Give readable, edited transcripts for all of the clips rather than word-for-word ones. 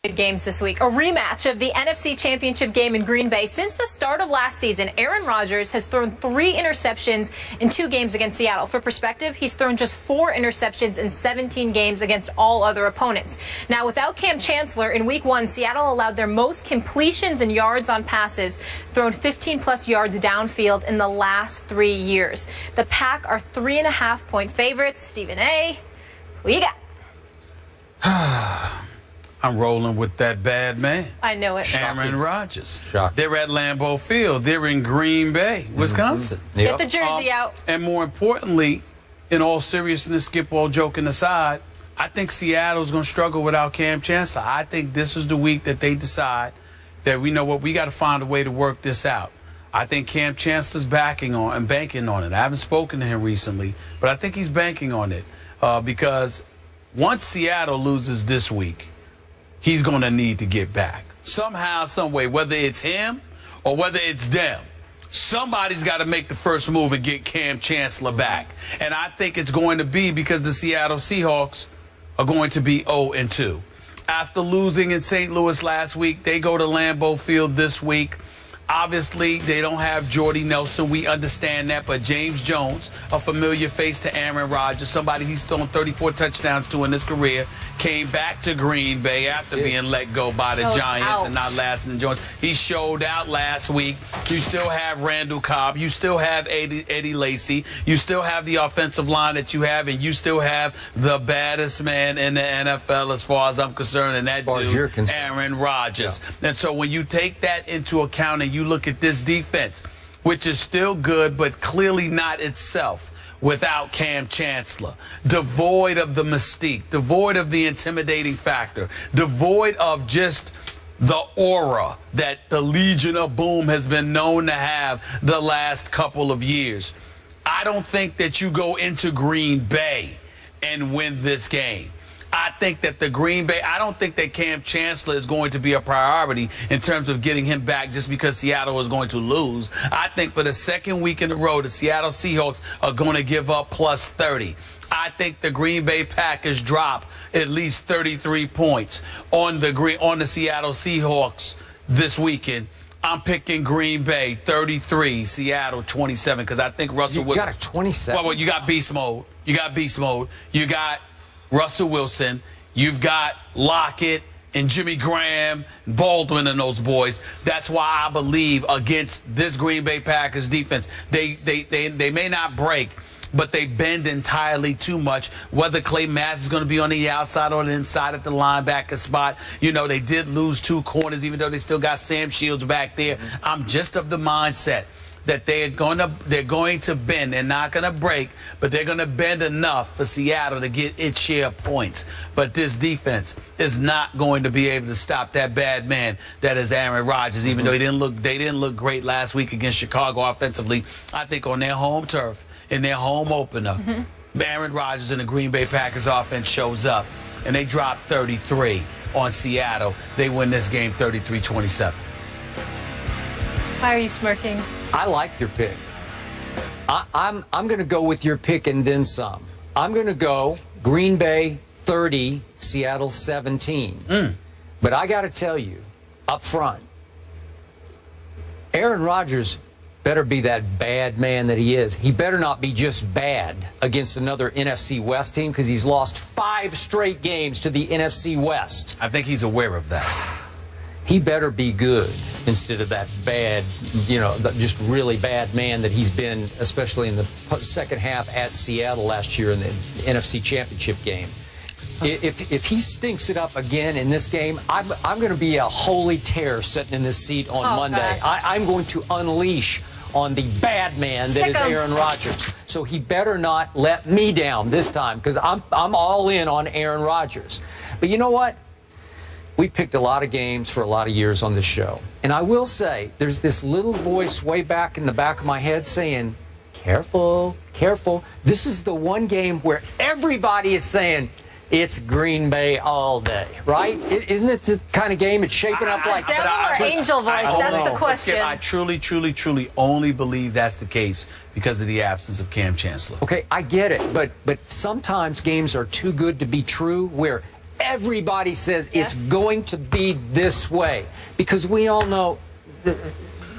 Games this week. A rematch of the NFC Championship game in Green Bay. Since the start of last season, Aaron Rodgers has thrown 3 interceptions in 2 games against Seattle. For perspective, he's thrown just 4 interceptions in 17 games against all other opponents. Now, without Cam Chancellor, in Week 1, Seattle allowed their most completions and yards on passes, thrown 15-plus yards downfield in the last 3 years. The Pack are 3.5-point favorites. Stephen A., who you got? I'm rolling with that bad man. I know it. Aaron Rodgers. Shocking. They're at Lambeau Field. They're in Green Bay, Wisconsin. Get the jersey out. And more importantly, in all seriousness, Skip, all joking aside, I think Seattle's going to struggle without Cam Chancellor. I think this is the week that they decide that we know what, we got to find a way to work this out. I think Cam Chancellor's banking on it. I haven't spoken to him recently, but I think he's banking on it because once Seattle loses this week, he's going to need to get back. Somehow, some way, whether it's him or whether it's them, somebody's got to make the first move and get Cam Chancellor back. And I think it's going to be because the Seattle Seahawks are going to be 0-2. After losing in St. Louis last week, they go to Lambeau Field this week. Obviously, they don't have Jordy Nelson. We understand that. But James Jones, a familiar face to Aaron Rodgers, somebody he's thrown 34 touchdowns to in his career, came back to Green Bay after being let go by the Giants and not lasting in Jones. He showed out last week. You still have Randall Cobb. You still have Eddie Lacy. You still have the offensive line that you have, and you still have the baddest man in the NFL as far as I'm concerned, and that dude, Aaron Rodgers. Yeah. And so when you take that into account and you look at this defense, which is still good, but clearly not itself without Cam Chancellor, devoid of the mystique, devoid of the intimidating factor, devoid of just the aura that the Legion of Boom has been known to have the last couple of years. I don't think that you go into Green Bay and win this game. I think that I don't think that Cam Chancellor is going to be a priority in terms of getting him back just because Seattle is going to lose. I think for the second week in a row, the Seattle Seahawks are going to give up plus 30. I think the Green Bay Packers drop at least 33 points on the Seattle Seahawks this weekend. I'm picking Green Bay 33, Seattle 27, because I think Russell Wilson. You got a 27. Well, you got beast mode. You got Russell Wilson, you've got Lockett and Jimmy Graham, Baldwin and those boys. That's why I believe against this Green Bay Packers defense, they may not break, but they bend entirely too much. Whether Clay Matthews is going to be on the outside or the inside at the linebacker spot, you know, they did lose 2 corners, even though they still got Sam Shields back there. I'm just of the mindset that they're going to bend. They're not going to break, but they're going to bend enough for Seattle to get its share of points. But this defense is not going to be able to stop that bad man that is Aaron Rodgers, even though they didn't look great last week against Chicago offensively. I think on their home turf, in their home opener, Aaron Rodgers and the Green Bay Packers offense shows up, and they drop 33 on Seattle. They win this game 33-27. Why are you smirking? I like your pick. I'm going to go with your pick and then some. I'm going to go Green Bay 30, Seattle 17. But I got to tell you, up front, Aaron Rodgers better be that bad man that he is. He better not be just bad against another NFC West team because he's lost 5 straight games to the NFC West. I think he's aware of that. He better be good instead of that bad, you know, just really bad man that he's been, especially in the second half at Seattle last year in the NFC Championship game. If he stinks it up again in this game, I'm going to be a holy terror sitting in this seat on Monday. I'm going to unleash on the bad man that is Aaron Rodgers. So he better not let me down this time because I'm all in on Aaron Rodgers. But you know what? We picked a lot of games for a lot of years on this show. And I will say, there's this little voice way back in the back of my head saying, careful, careful. This is the one game where everybody is saying, it's Green Bay all day, right? Isn't it the kind of game it's shaping up like that? Devil or angel voice, that's the question. I truly only believe that's the case because of the absence of Cam Chancellor. Okay, I get it. But sometimes games are too good to be true where Everybody says it's going to be this way because we all know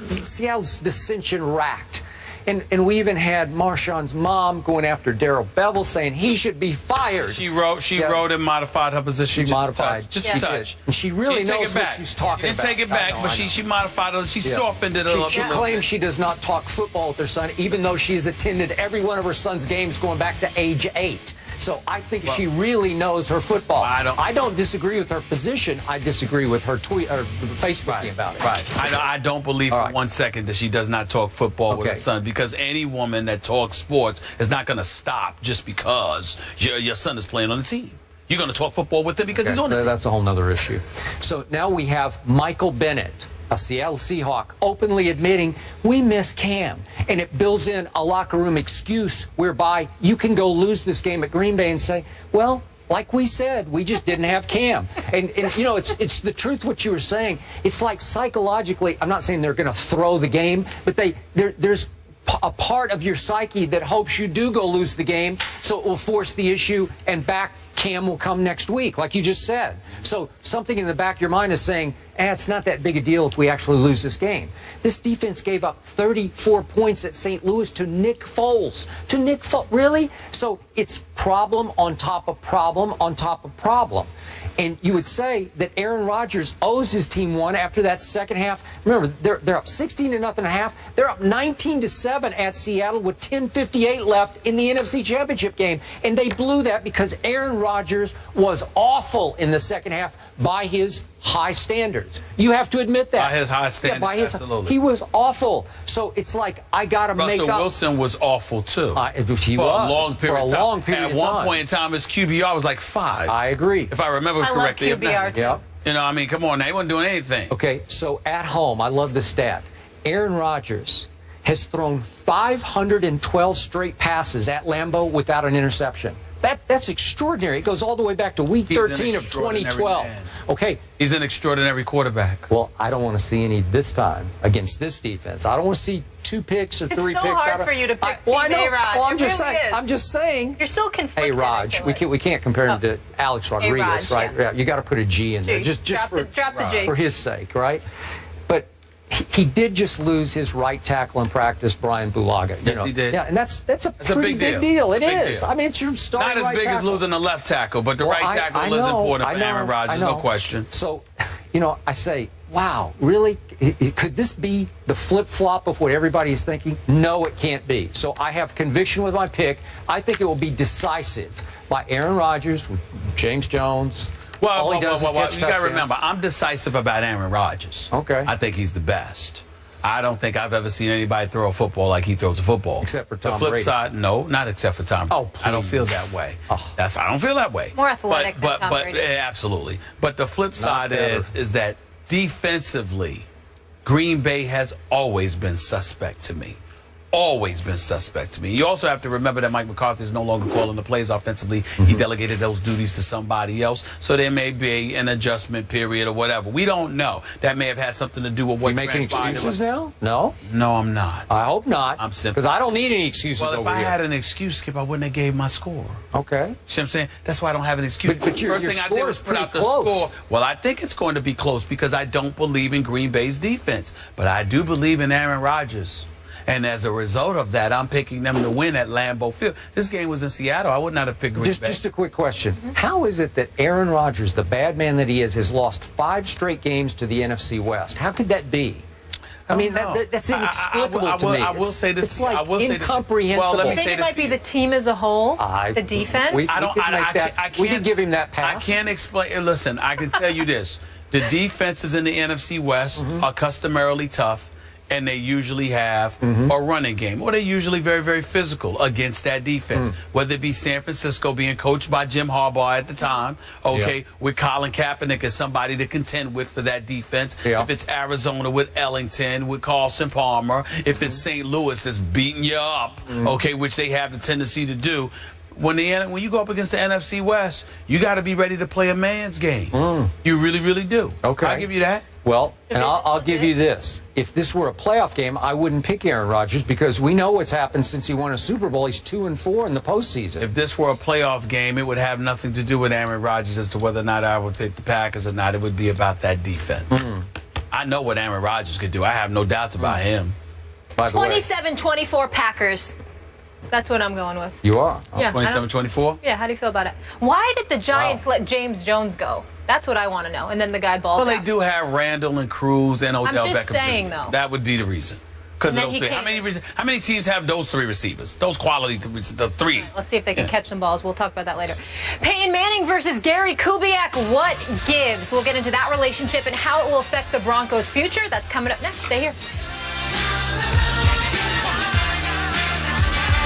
Seattle's dissension racked. And we even had Marshawn's mom going after Darrell Bevel saying he should be fired. She wrote and modified her position. She modified. Just a touch. And she really knows what she's talking about. She didn't take it back, but she modified it. She softened it a little bit. She claims she does not talk football with her son, even though she has attended every one of her son's games going back to age 8. So I think she really knows her football. I don't disagree with her position. I disagree with her tweet or Facebooking about it. Right. I don't believe for 1 second that she does not talk football with her son, because any woman that talks sports is not going to stop just because your son is playing on the team. You're going to talk football with him because he's on the team. That's a whole other issue. So now we have Michael Bennett, a Seattle Seahawk, openly admitting we miss Cam. And it builds in a locker room excuse whereby you can go lose this game at Green Bay and say, well, like we said, we just didn't have Cam. And you know, it's the truth what you were saying. It's like psychologically, I'm not saying they're going to throw the game, but there's a part of your psyche that hopes you do go lose the game, so it will force the issue and back Cam will come next week, like you just said. So something in the back of your mind is saying, it's not that big a deal if we actually lose this game. This defense gave up 34 points at St. Louis to Nick Foles. To Nick Foles, really? So it's problem on top of problem on top of problem. And you would say that Aaron Rodgers owes his team one after that second half. Remember, they're up 16-0 at half. They're up 19-7 at Seattle with 10:58 left in the NFC Championship game. And they blew that because Aaron Rodgers was awful in the second half by his high standards. You have to admit that. By his high standards, absolutely. He was awful. So it's like, I got to make up. Russell Wilson was awful, too. He was. A long period of time. Long period of time. At one point in time, his QBR was like 5. I agree. If I remember correctly. I love QBR, too. Yep. You know, I mean, come on, they wasn't doing anything. Okay, so at home, I love this stat. Aaron Rodgers has thrown 512 straight passes at Lambeau without an interception. That's extraordinary. It goes all the way back to week 13 of 2012. Man. Okay. He's an extraordinary quarterback. Well, I don't want to see any this time against this defense. I don't want to see 2 picks or 3 picks. It's so hard for you to pick I know. Raj. Well, I'm just saying. You're still conflicted. Hey, Raj. We can't compare him to Alex Rodriguez, right? Yeah. You got to put a G in there. Just drop the G. For his sake, right? But he did just lose his right tackle in practice, Brian Bulaga. Yes, he did. Yeah, and that's a pretty big deal. It is. I mean, it's your starting Not as big as losing the left tackle, but the right tackle is important for Aaron Rodgers, no question. So, you know, I say, wow, really? Could this be the flip-flop of what everybody is thinking? No, it can't be. So I have conviction with my pick. I think it will be decisive by Aaron Rodgers, with James Jones. Well, you got to remember, I'm decisive about Aaron Rodgers. Okay. I think he's the best. I don't think I've ever seen anybody throw a football like he throws a football. Except for Tom The flip Brady. side, no, not except for Tom Brady. Oh, please. I don't feel that way. Oh. I don't feel that way. More athletic than Tom Brady. Absolutely. But the flip side is that defensively, Green Bay has always been suspect to me. Always been suspect to me. You also have to remember that Mike McCarthy is no longer calling the plays offensively. He delegated those duties to somebody else. So there may be an adjustment period or whatever. We don't know. That may have had something to do with what you making excuses now? No? No, I'm not. I hope not. I'm simple. Because I don't need any excuses over over here. Well, if I here. had an excuse, Skip, I wouldn't have gave my score. Okay. See what I'm saying? That's why I don't have an excuse. But your First thing I did was put out the close. score. Well, I think it's going to be close because I don't believe in Green Bay's defense. But I do believe in Aaron Rodgers. And as a result of that, I'm picking them to win at Lambeau Field. This game was in Seattle. I would not have picked Green Bay. Just a quick question. How is it that Aaron Rodgers, the bad man that he is, has lost 5 straight games to the NFC West? How could that be? I mean, that's inexplicable to me. I will say this. It's like I will incomprehensible. Well, let me I think say it might be the team as a whole, the defense. We can give him that pass. I can't explain. Listen, I can tell you this. The defenses in the NFC West are customarily tough. And they usually have a running game, or they're usually very, very physical against that defense. Whether it be San Francisco being coached by Jim Harbaugh at the time, with Colin Kaepernick as somebody to contend with for that defense. If it's Arizona with Ellington, with Carson Palmer, if it's St. Louis that's beating you up, which they have the tendency to do. when you go up against the NFC West, you got to be ready to play a man's game. You really, really do. Okay. I'll give you that. Well, and I'll give you this. If this were a playoff game, I wouldn't pick Aaron Rodgers because we know what's happened since he won a Super Bowl. He's 2-4 in the postseason. If this were a playoff game, it would have nothing to do with Aaron Rodgers as to whether or not I would pick the Packers or not. It would be about that defense. I know what Aaron Rodgers could do. I have no doubts about him. By the way, 27-24 Packers. That's what I'm going with. you are. Yeah, 27-24? Yeah, how do you feel about it? Why did the Giants let James Jones go? That's what I want to know. And then the guy balled Well, out. they do have Randall and Cruz and Odell Beckham. I'm just saying, though. That would be the reason. Because And then he how many teams have those three receivers? Those quality, the three. Let's see if they can catch some balls. We'll talk about that later. Peyton Manning versus Gary Kubiak. What gives? We'll get into that relationship and how it will affect the Broncos' future. That's coming up next. Stay here.